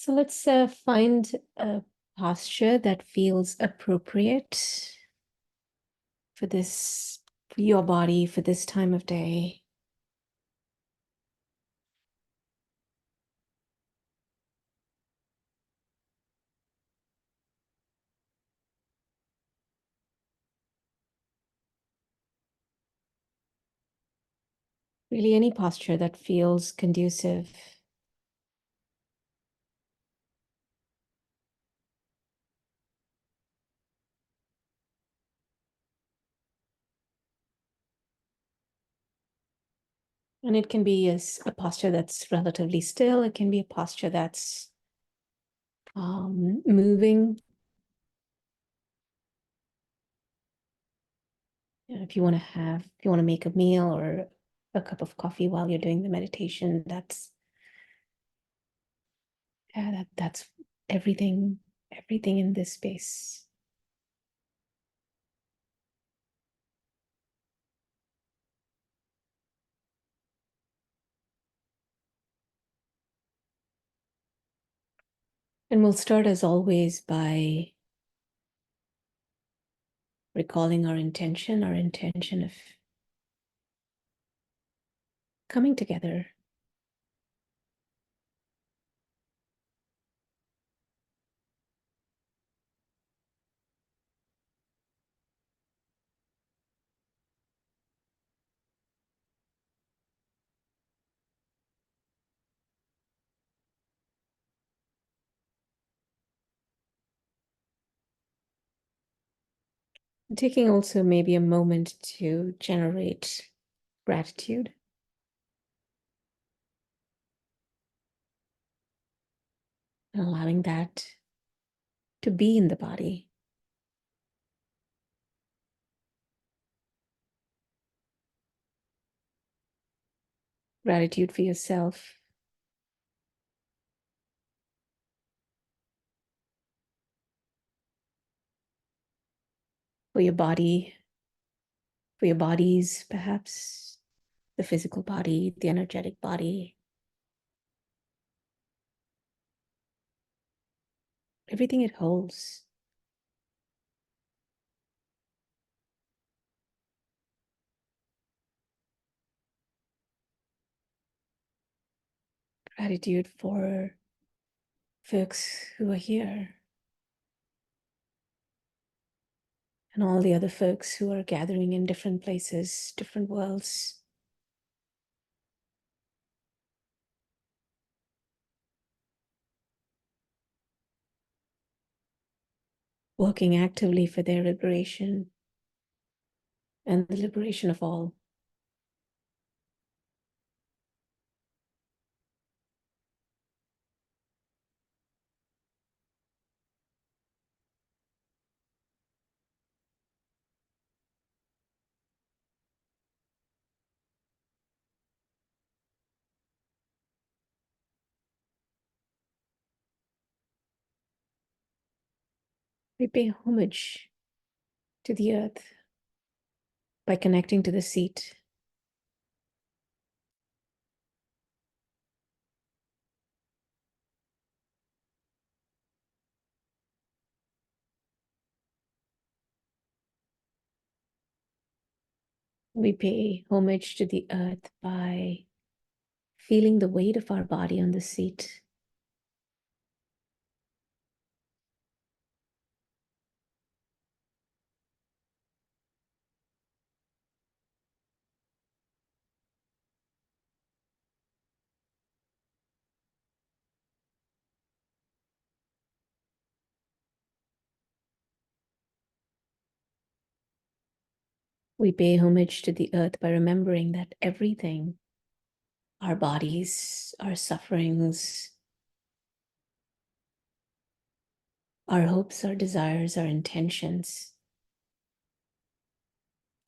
So let's find a posture that feels appropriate for for your body, for this time of day. Really, any posture that feels conducive. And it can be a posture that's relatively still. It can be a posture that's moving. If you want to make a meal or a cup of coffee while you're doing the meditation, that's everything in this space. And we'll start as always by recalling our intention of coming together. Taking also maybe a moment to generate gratitude, and allowing that to be in the body. Gratitude for yourself, for your body, for your bodies, perhaps the physical body, the energetic body, everything it holds. Gratitude for folks who are here and all the other folks who are gathering in different places, different worlds. Working actively for their liberation and the liberation of all. We pay homage to the earth by connecting to the seat. We pay homage to the earth by feeling the weight of our body on the seat. We pay homage to the earth by remembering that everything, our bodies, our sufferings, our hopes, our desires, our intentions,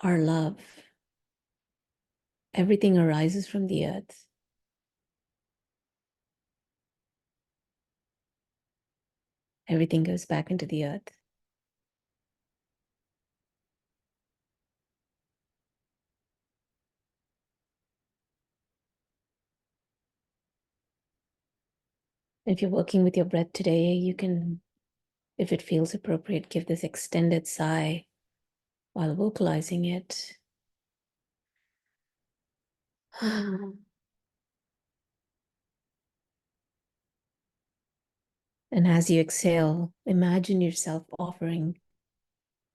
our love, everything arises from the earth. Everything goes back into the earth. If you're working with your breath today, you can, if it feels appropriate, give this extended sigh while vocalizing it. And as you exhale, imagine yourself offering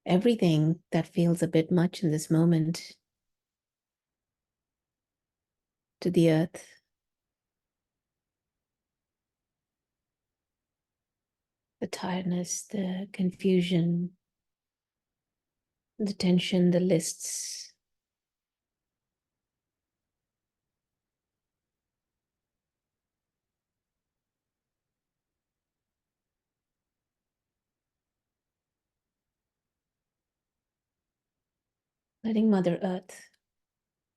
everything that feels a bit much in this moment to the earth. The tiredness, the confusion, the tension, the lists. Letting Mother Earth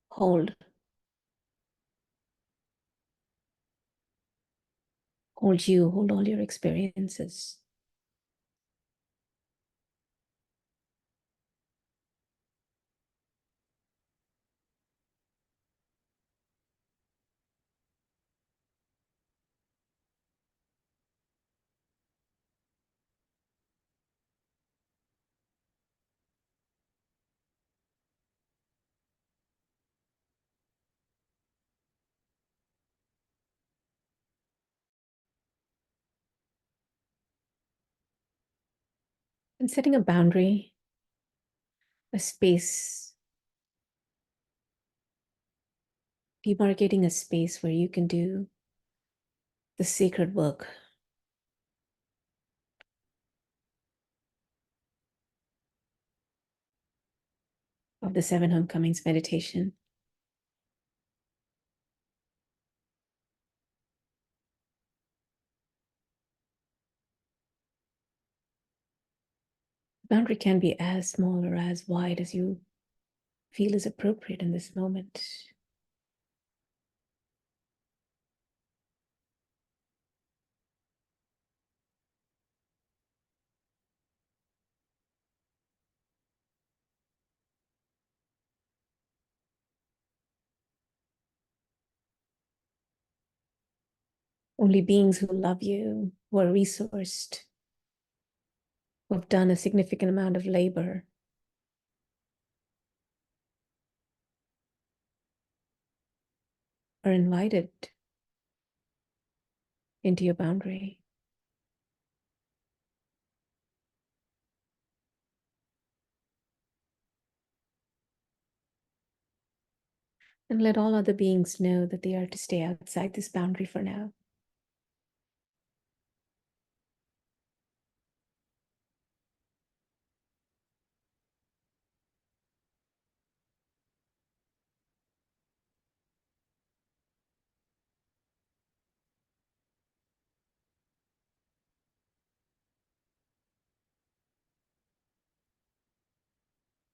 hold you, hold all your experiences. And setting a boundary, a space, demarcating a space where you can do the sacred work of the Seven Homecomings meditation. The boundary can be as small or as wide as you feel is appropriate in this moment. Only beings who love you, who are resourced, who have done a significant amount of labor, are invited into your boundary. And let all other beings know that they are to stay outside this boundary for now.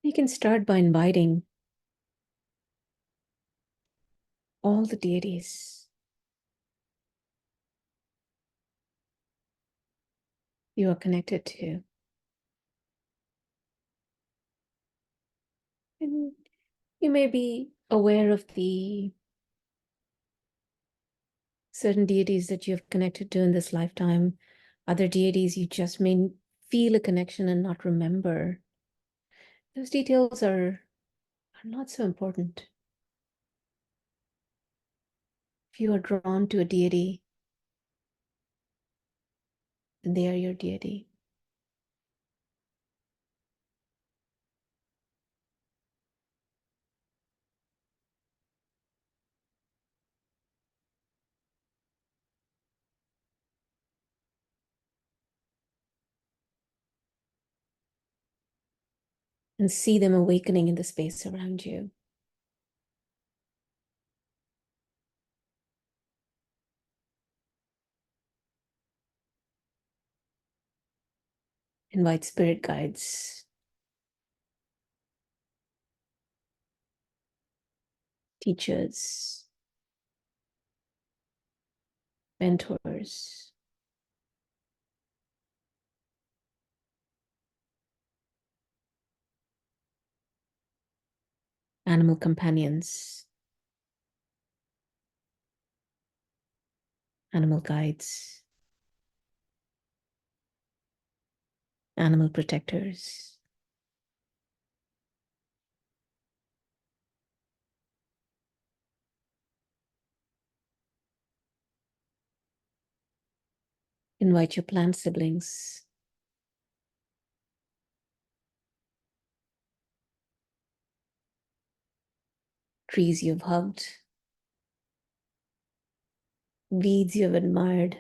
You can start by inviting all the deities you are connected to. And you may be aware of the certain deities that you have connected to in this lifetime, other deities you just may feel a connection and not remember. Those details are not so important. If you are drawn to a deity, then they are your deity. And see them awakening in the space around you. Invite spirit guides, teachers, mentors, animal companions, animal guides. animal protectors. Invite your plant siblings. Trees you've hugged. Weeds you've admired.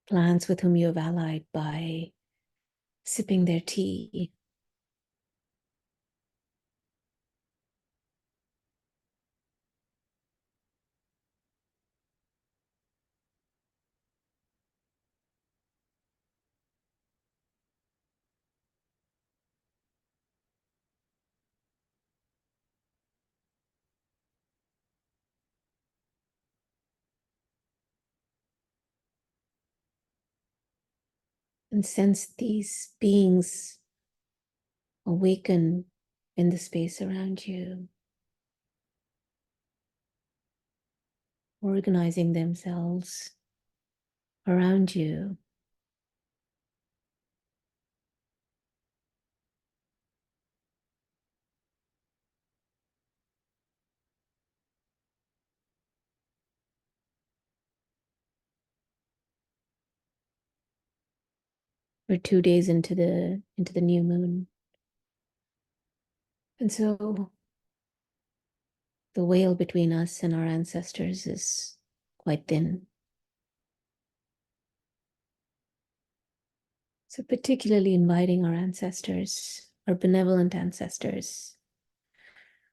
Plants with whom you have allied by sipping their tea. And sense these beings awaken in the space around you, organizing themselves around you. We're 2 days into the new moon. And so the veil between us and our ancestors is quite thin. So particularly inviting our ancestors, our benevolent ancestors,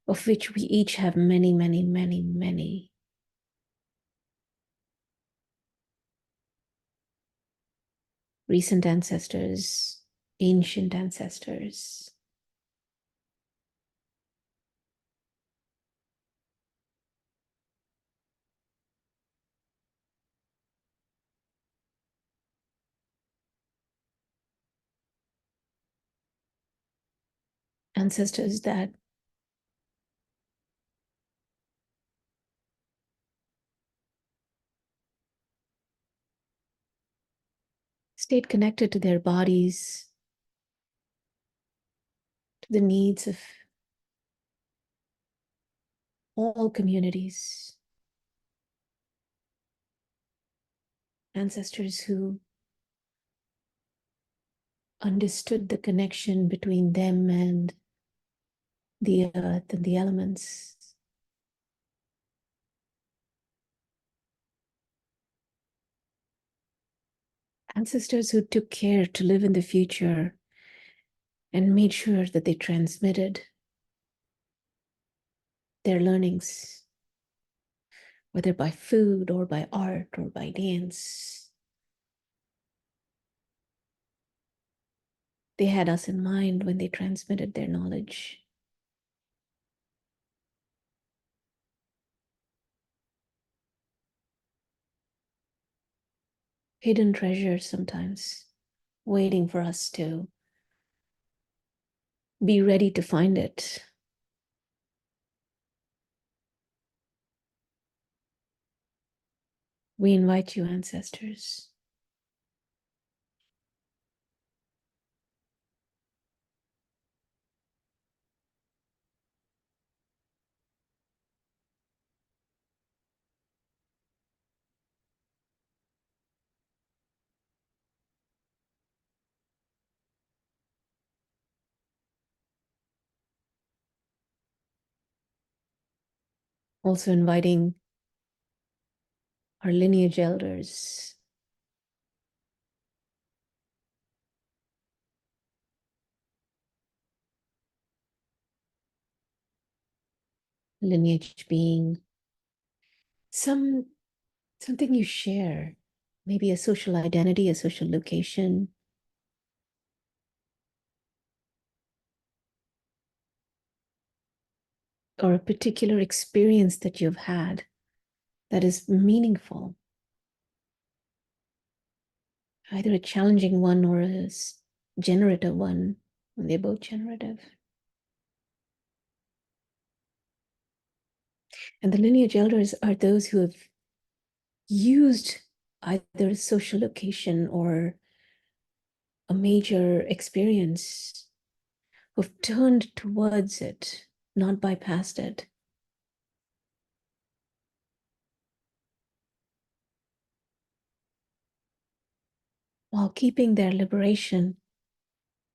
of which we each have many, many, many, many. Recent ancestors, ancient ancestors. Ancestors that stayed connected to their bodies, to the needs of all communities. Ancestors who understood the connection between them and the earth and the elements. Ancestors who took care to live in the future and made sure that they transmitted their learnings, whether by food or by art or by dance. They had us in mind when they transmitted their knowledge. Hidden treasures sometimes, waiting for us to be ready to find it. We invite you, ancestors. Also inviting our lineage elders, lineage being something you share, maybe a social identity, a social location, or a particular experience that you've had that is meaningful, either a challenging one or a generative one, and they're both generative. And the lineage elders are those who have used either a social occasion or a major experience, who've turned towards it, not bypassed it, while keeping their liberation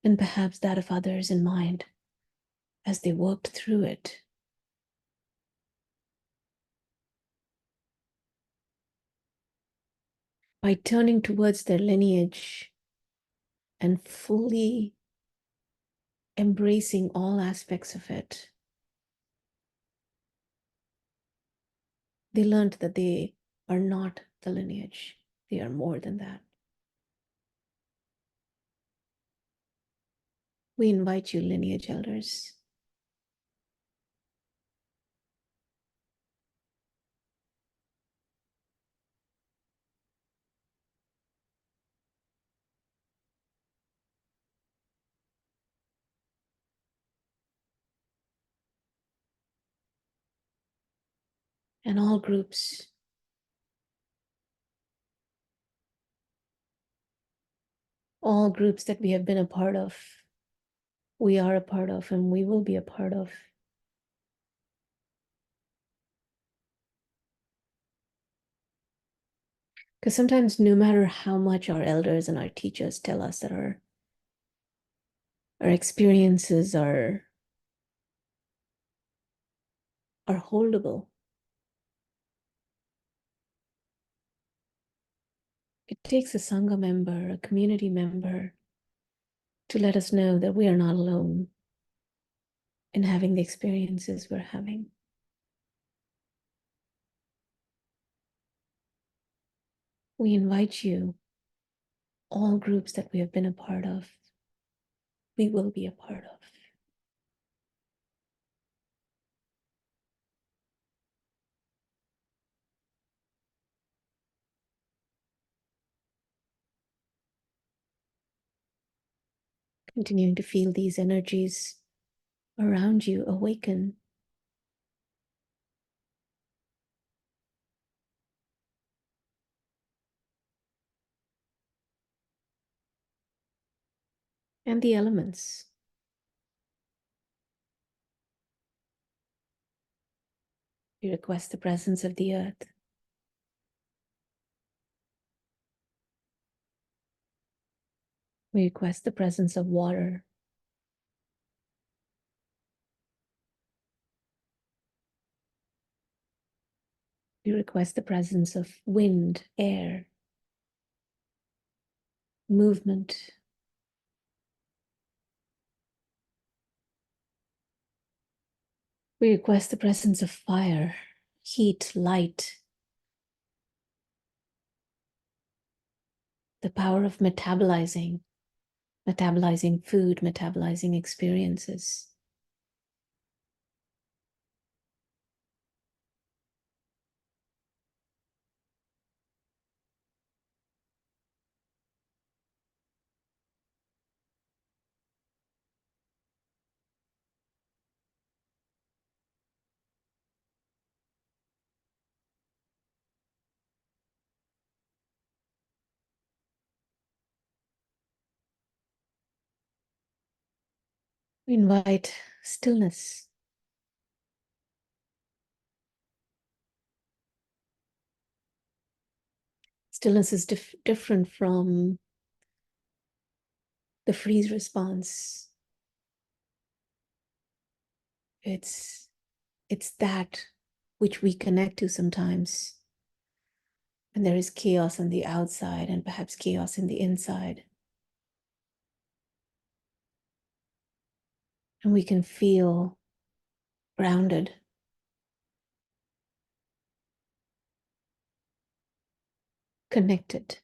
and perhaps that of others in mind as they worked through it. By turning towards their lineage and fully embracing all aspects of it, they learned that they are not the lineage, they are more than that. We invite you, lineage elders, and all groups, that we have been a part of, we are a part of, and we will be a part of. Because sometimes, no matter how much our elders and our teachers tell us that our experiences are holdable, it takes a Sangha member, a community member, to let us know that we are not alone in having the experiences we're having. We invite you, all groups that we have been a part of, we will be a part of. Continuing to feel these energies around you awaken. And the elements. We request the presence of the earth. We request the presence of water. We request the presence of wind, air, movement. We request the presence of fire, heat, light, the power of metabolizing food, metabolizing experiences. We invite stillness. Stillness is different from the freeze response. It's that which we connect to sometimes. And there is chaos on the outside and perhaps chaos in the inside. And we can feel grounded. Connected.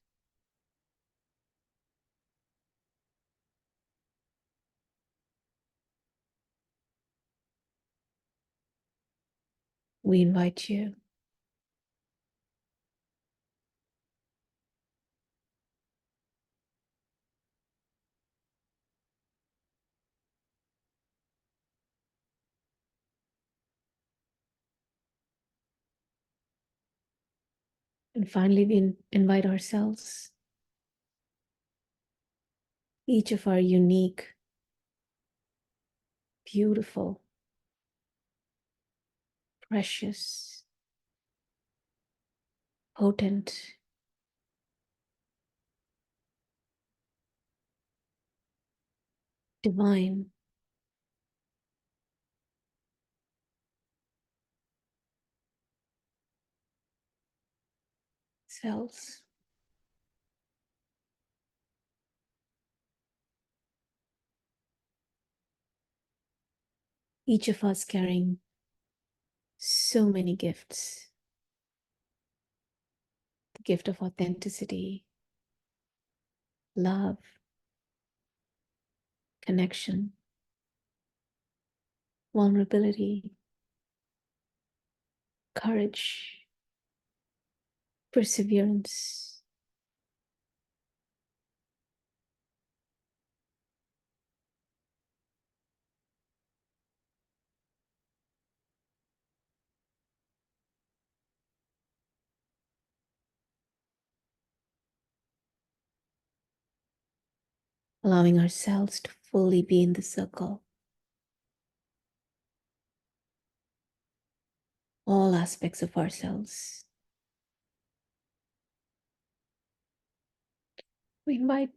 We invite you. And finally, we invite ourselves, each of our unique, beautiful, precious, potent, divine selves. Each of us carrying so many gifts: the gift of authenticity, love, connection, vulnerability, courage, perseverance, allowing ourselves to fully be in the circle, all aspects of ourselves. We invite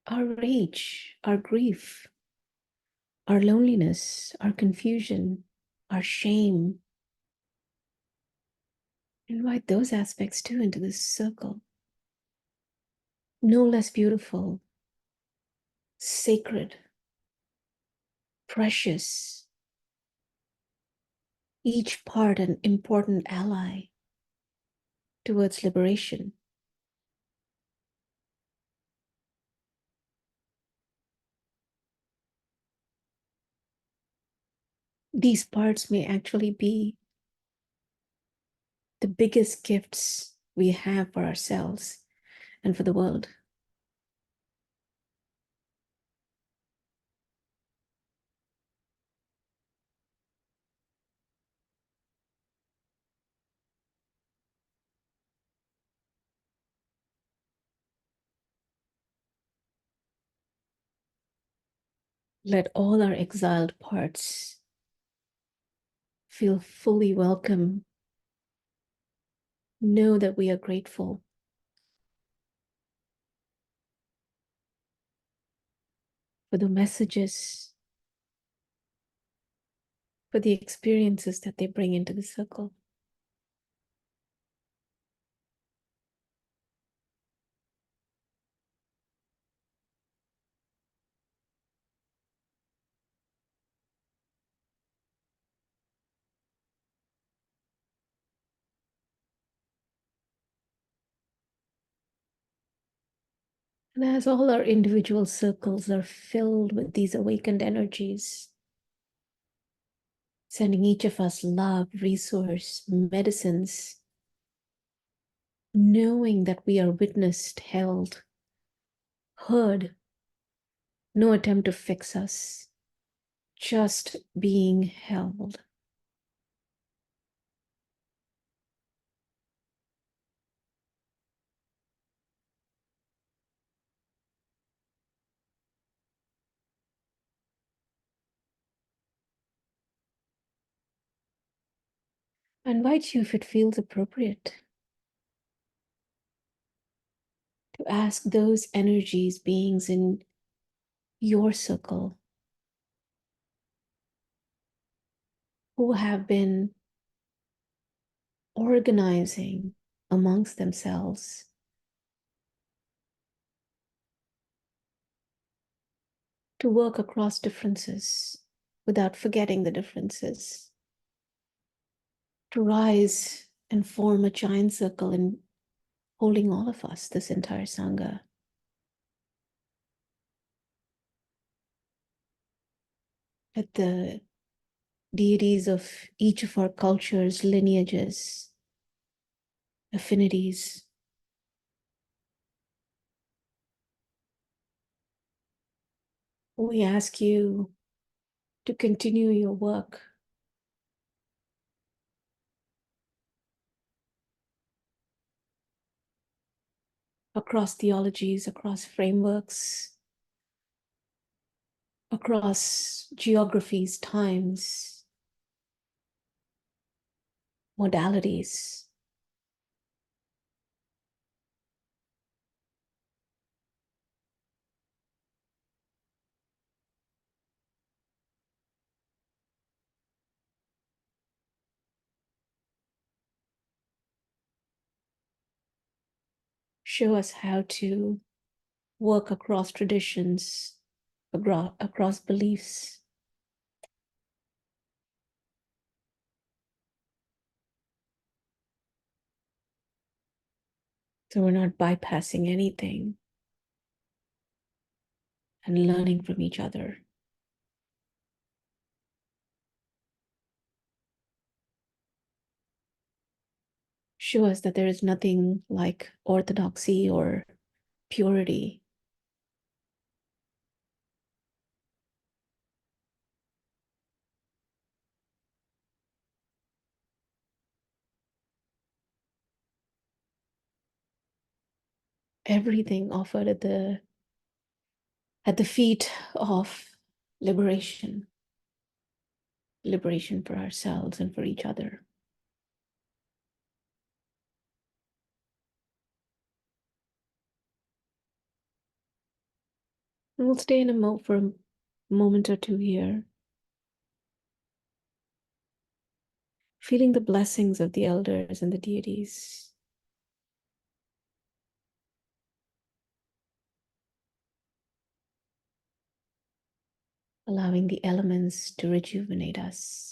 our rage, our grief, our loneliness, our confusion, our shame. Invite those aspects too into this circle. No less beautiful, sacred, precious, each part an important ally towards liberation. These parts may actually be the biggest gifts we have for ourselves and for the world. Let all our exiled parts feel fully welcome. Know that we are grateful for the messages, for the experiences that they bring into the circle. And as all our individual circles are filled with these awakened energies, sending each of us love, resource, medicines, knowing that we are witnessed, held, heard, no attempt to fix us, just being held. I invite you, if it feels appropriate, to ask those energies, beings in your circle who have been organizing amongst themselves to work across differences without forgetting the differences, to rise and form a giant circle in holding all of us, this entire Sangha. Let the deities of each of our cultures, lineages, affinities, we ask you to continue your work. across theologies, across frameworks, across geographies, times, modalities. Show us how to work across traditions, across beliefs. So we're not bypassing anything and learning from each other. Show us that there is nothing like orthodoxy or purity. Everything offered at the feet of liberation, liberation for ourselves and for each other. And we'll stay in for a moment or two here, feeling the blessings of the elders and the deities. Allowing the elements to rejuvenate us.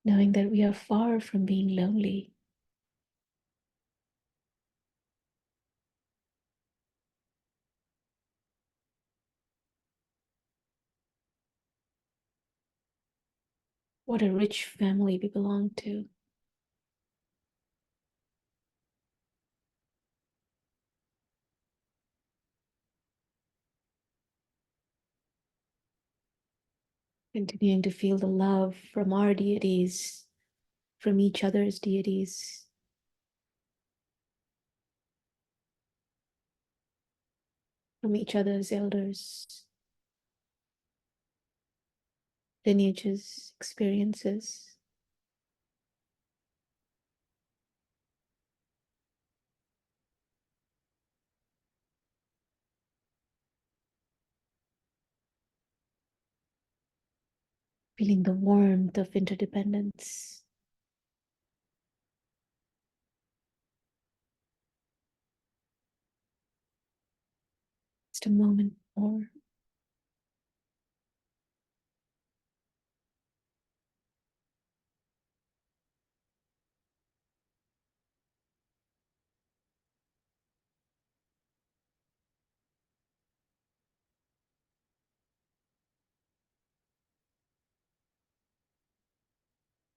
Knowing that we are far from being lonely. What a rich family we belong to. Continuing to feel the love from our deities, from each other's deities, from each other's elders, lineages, experiences. Feeling the warmth of interdependence. Just a moment more.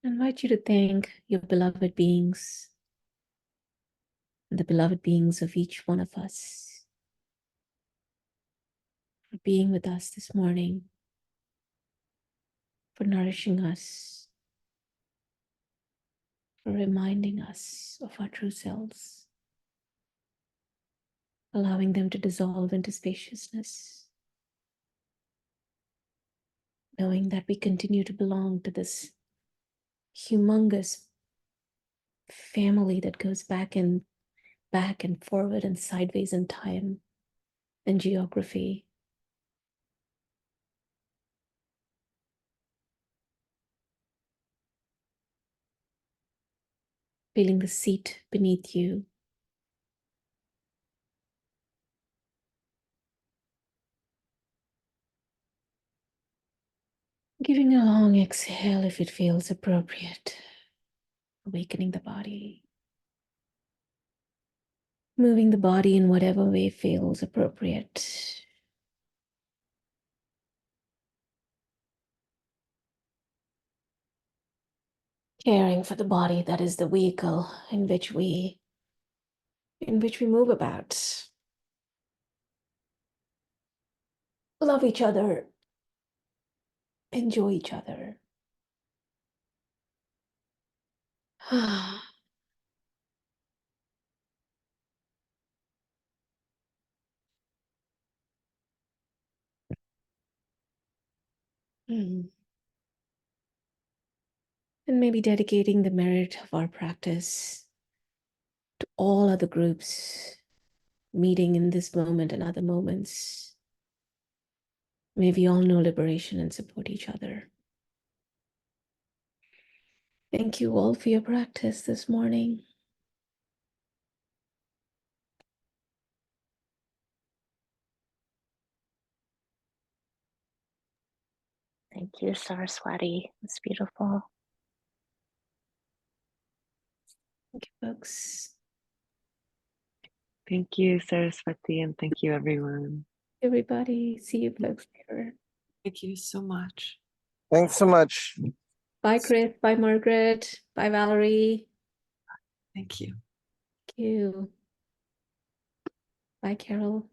I invite you to thank your beloved beings, and the beloved beings of each one of us, for being with us this morning, for nourishing us, for reminding us of our true selves, allowing them to dissolve into spaciousness, knowing that we continue to belong to this humongous family that goes back and forward and sideways in time and geography. Feeling the seat beneath you. Giving a long exhale if it feels appropriate. Awakening the body. Moving the body in whatever way feels appropriate. Caring for the body that is the vehicle in which we move about. Love each other enjoy each other. And maybe dedicating the merit of our practice to all other groups meeting in this moment and other moments. May we all know liberation and support each other. Thank you all for your practice this morning. Thank you, Saraswati. It's beautiful. Thank you, folks. Thank you, Saraswati, and thank you, everyone. Everybody, see you folks later. Thank you so much. Thanks so much. Bye, Chris. Bye, Margaret. Bye, Valerie. Thank you. Thank you. Bye, Carol.